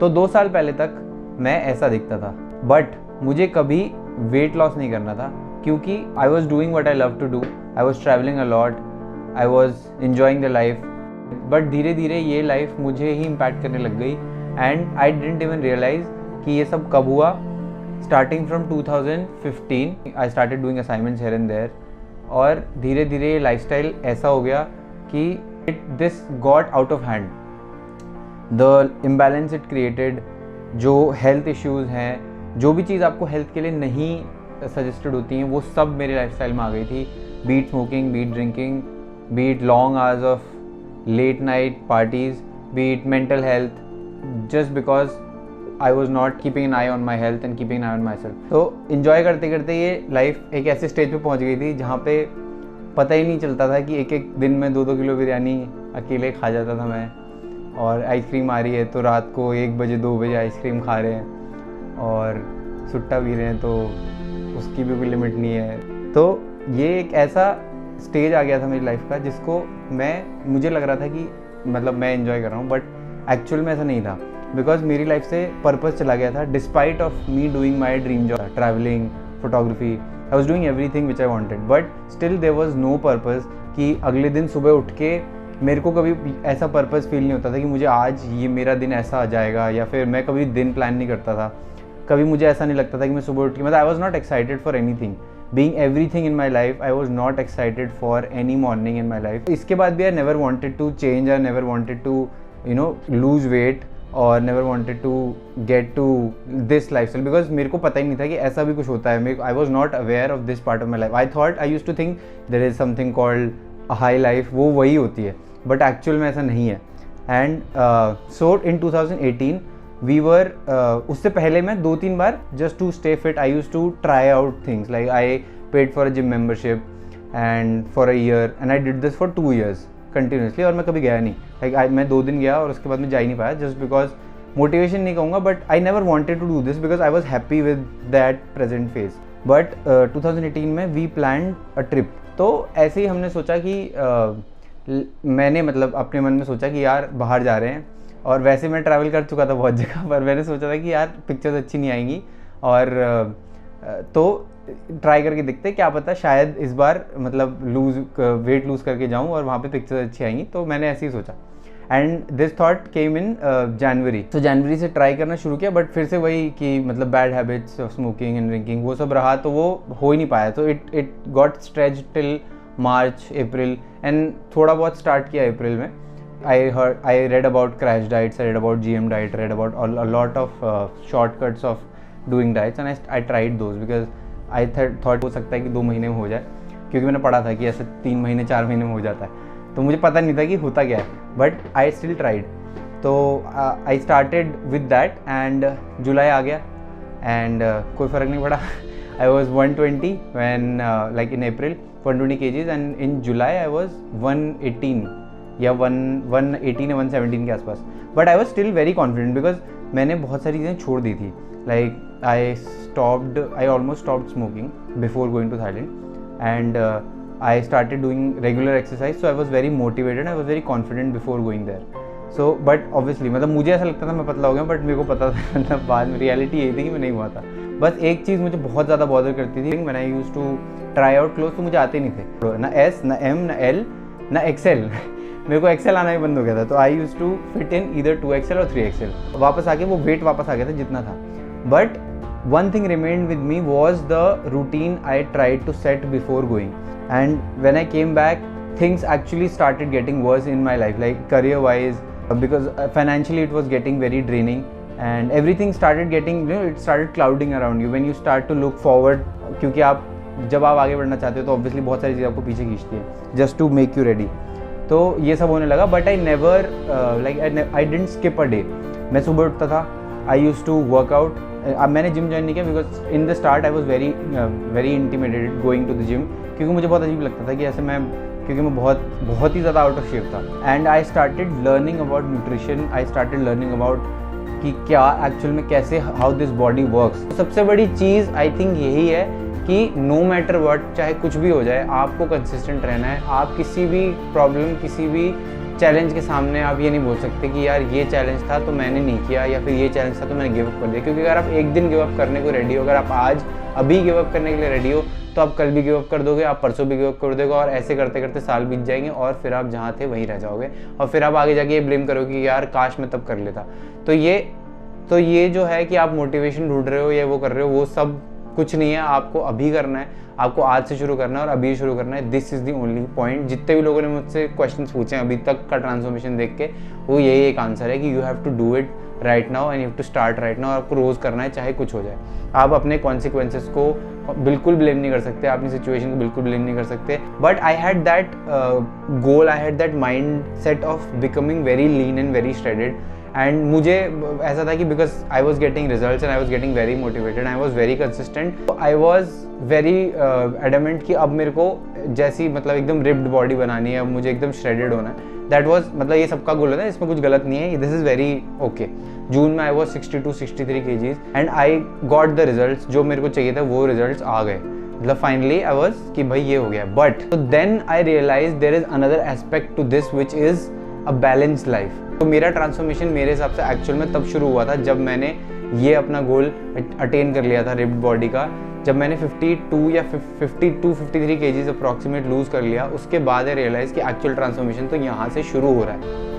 तो 2 साल पहले तक मैं ऐसा दिखता था, बट मुझे कभी वेट लॉस नहीं करना था क्योंकि I was doing what I love to do, I was travelling a lot, I was enjoying the life. But धीरे धीरे ये लाइफ मुझे ही इम्पैक्ट करने लग गई and I didn't even realise कि ये सब कब हुआ। Starting from 2015 I started doing assignments here and there, और धीरे धीरे लाइफस्टाइल ऐसा हो गया कि this got out of hand. The imbalance it created, जो हेल्थ इश्यूज़ हैं, जो भी चीज़ आपको हेल्थ के लिए नहीं सजेस्टेड होती हैं, वो सब मेरे लाइफस्टाइल में आ गई थी। Be it smoking, be it drinking, be it long hours of late night parties, be it mental health, just because I was not keeping an eye on my health and keeping an eye on myself. तो enjoy करते करते ये life एक ऐसे stage पे पहुंच गई थी जहाँ पे पता ही नहीं चलता था कि एक एक दिन में 2-2 किलो बिरयानी अकेले खा जाता था मैं। और आइसक्रीम आ रही है तो रात को 1 बजे 2 बजे आइसक्रीम खा रहे हैं, और सुट्टा पी रहे हैं तो उसकी भी कोई लिमिट नहीं है। तो ये एक ऐसा स्टेज आ गया था मेरी लाइफ का जिसको मुझे लग रहा था कि मतलब मैं एंजॉय कर रहा हूँ, बट एक्चुअल में ऐसा नहीं था। बिकॉज मेरी लाइफ से पर्पस चला गया था। Despite of me doing my dream job, travelling, photography, I was doing everything which I wanted, but still there was no purpose कि अगले दिन सुबह उठ के मेरे को कभी ऐसा पर्पस फील नहीं होता था कि मुझे आज ये मेरा दिन ऐसा आ जाएगा, या फिर मैं कभी दिन प्लान नहीं करता था। कभी मुझे ऐसा नहीं लगता था कि मैं सुबह उठ के, मतलब I was not excited for anything. Being everything in my life, I was not excited for any morning in my life. इसके बाद भी I never wanted to change, I never wanted to lose weight, और never wanted to get to this lifestyle, because मेरे को पता ही नहीं था कि ऐसा भी कुछ होता है। I was not aware of this part of my life. I used to think there is something called a high life, वो वही होती है, बट एक्चुअल में ऐसा नहीं है। And so in 2018 we were, उससे पहले मैं 2-3 बार just to stay fit I used to try out things, like I paid for a gym membership and for a year, and I did this for 2 years continuously, और मैं कभी गया नहीं। Like मैं 2 दिन गया और उसके बाद मैं जा ही नहीं पाया, जस्ट बिकॉज मोटिवेशन नहीं कहूँगा, but I never wanted to do this because I was happy with that present phase. But 2018 में वी प्लान्ड अ ट्रिप। तो ऐसे ही हमने सोचा कि मैंने मतलब अपने मन में सोचा कि यार बाहर जा रहे हैं, और वैसे मैं ट्रैवल कर चुका था बहुत जगह, पर मैंने सोचा था कि यार पिक्चर्स अच्छी नहीं आएंगी, और तो ट्राई करके देखते, क्या पता शायद इस बार मतलब वेट लूज़ करके जाऊं और वहाँ पे पिक्चर्स अच्छी आएंगी। तो मैंने ऐसे ही सोचा, एंड दिस थॉट केम इन जनवरी। तो जनवरी से ट्राई करना शुरू किया, बट फिर से वही कि मतलब bad habits of smoking and drinking वो सब रहा, तो वो हो ही नहीं पाया। तो it got stretch till March, April, and थोड़ा बहुत स्टार्ट किया अप्रैल में। I read about crash diets, I read about GM diet, I read about a lot of shortcuts of doing diets, and I tried those because I thought हो सकता है कि 2 महीने में हो जाए, क्योंकि मैंने पढ़ा था कि ऐसे 3 महीने 4 महीने में हो जाता है। तो मुझे पता नहीं था कि होता क्या है, बट आई स्टिल ट्राइड। तो I started with that, and July आ गया, एंड कोई फ़र्क नहीं पड़ा। I was 120 when like in April 120 kgs, and in July I was 118 या 118 या 117 के आसपास। But I was still very confident because मैंने बहुत सारी चीज़ें छोड़ दी थी। Like I almost stopped smoking before going to Thailand, and I started doing regular exercise, so I was very motivated, I was very confident before going there. So but obviously मतलब मुझे ऐसा लगता था मैं पतला हो गया, बट मेरे को पता था मतलब बाद में रियलिटी यही थी कि मैं नहीं हुआ था। बस एक चीज़ मुझे बहुत ज़्यादा बॉदर करती थी, मैंने use to try out cloth, तो मुझे आते नहीं थे, ना S, ना M, ना L, ना XL। मेरे को एक्सेल आना ही बंद हो गया था। तो I use to fit in either 2XL और 3XL। वापस आके वो वेट वापस आ गया था जितना था। But one thing remained with me was the routine I tried to set before going, and when I came back things actually started getting worse in my life, like career wise, because financially it was getting very draining, and everything started getting, it started clouding around you when you start to look forward, क्योंकि जब आप आगे बढ़ना चाहते हो तो obviously बहुत सारी चीज़ें आपको पीछे खींचती है just to make you ready. तो ये सब होने लगा, but I never I didn't skip a day. मैं सुबह उठता था, आई यूज टू वर्कआउट। अब मैंने जिम ज्वाइन नहीं किया because in the start I was very intimidated going to the gym, क्योंकि मुझे बहुत अजीब लगता था कि ऐसे क्योंकि मैं बहुत ही ज़्यादा आउट ऑफ शेप था। And I started learning about nutrition, I started learning about कि क्या एक्चुअल में कैसे हाउ दिस बॉडी वर्क्स। सबसे बड़ी चीज़ आई थिंक यही है कि नो मैटर व्हाट, चाहे कुछ भी हो जाए, आपको कंसिस्टेंट रहना है। आप किसी भी प्रॉब्लम, किसी भी चैलेंज के सामने आप ये नहीं बोल सकते कि यार ये चैलेंज था तो मैंने नहीं किया, या फिर ये चैलेंज था तो मैंने गिव अप कर दिया। क्योंकि अगर आप एक दिन गिव अप करने को रेडी हो, अगर आप आज अभी गिव अप करने के लिए रेडी हो, तो आप कल भी गिव अप कर दोगे, आप परसों भी गिव अप कर दोगे, और ऐसे करते करते साल बीत जाएंगे और फिर आप जहाँ थे वहीं रह जाओगे। और फिर आप आगे जाके ये ब्लेम करोगे कि यार काश मैं तब कर लेता। तो ये जो है कि आप मोटिवेशन ढूंढ रहे हो या वो कर रहे हो, वो सब कुछ नहीं है। आपको अभी करना है, आपको आज से शुरू करना है और अभी शुरू करना है। This is the only point. जितने भी लोगों ने मुझसे क्वेश्चंस पूछे हैं अभी तक का ट्रांसफॉर्मेशन देख के, वो यही एक आंसर है कि you have to do it right now and you have to start right now. आपको रोज़ करना है, चाहे कुछ हो जाए। आप अपने कॉन्सिक्वेंसेस को बिल्कुल ब्लेम नहीं कर सकते, अपनी सिचुएशन को बिल्कुल ब्लेम नहीं कर सकते। But I had that goal, I had that mind set of becoming very lean and very shredded. And मुझे ऐसा था कि because I was getting results and I was getting very motivated, I was very consistent, I was very adamant कि अब मेरे को जैसी मतलब एकदम रिप्ड बॉडी बनानी है, अब मुझे एकदम श्रेडेड होना है। दैट वॉज मतलब ये सबका गोल होता है, इसमें कुछ गलत नहीं है, दिस इज़ वेरी ओके। जून में I was 62-63 kgs and I got the results. जो मेरे को चाहिए था वो रिजल्ट्स आ गए, मतलब फाइनली आई वॉज कि भाई ये हो गया। But then I realise there is another aspect to this which is a balanced life. तो मेरा ट्रांसफॉर्मेशन मेरे हिसाब से एक्चुअल में तब शुरू हुआ था जब मैंने ये अपना गोल अटेन कर लिया था रिप्ड बॉडी का। जब मैंने 52 या 52-53 kgs अप्रॉक्सीमेट लूज़ कर लिया, उसके बाद रियलाइज़ कि एक्चुअल ट्रांसफॉर्मेशन तो यहाँ से शुरू हो रहा है।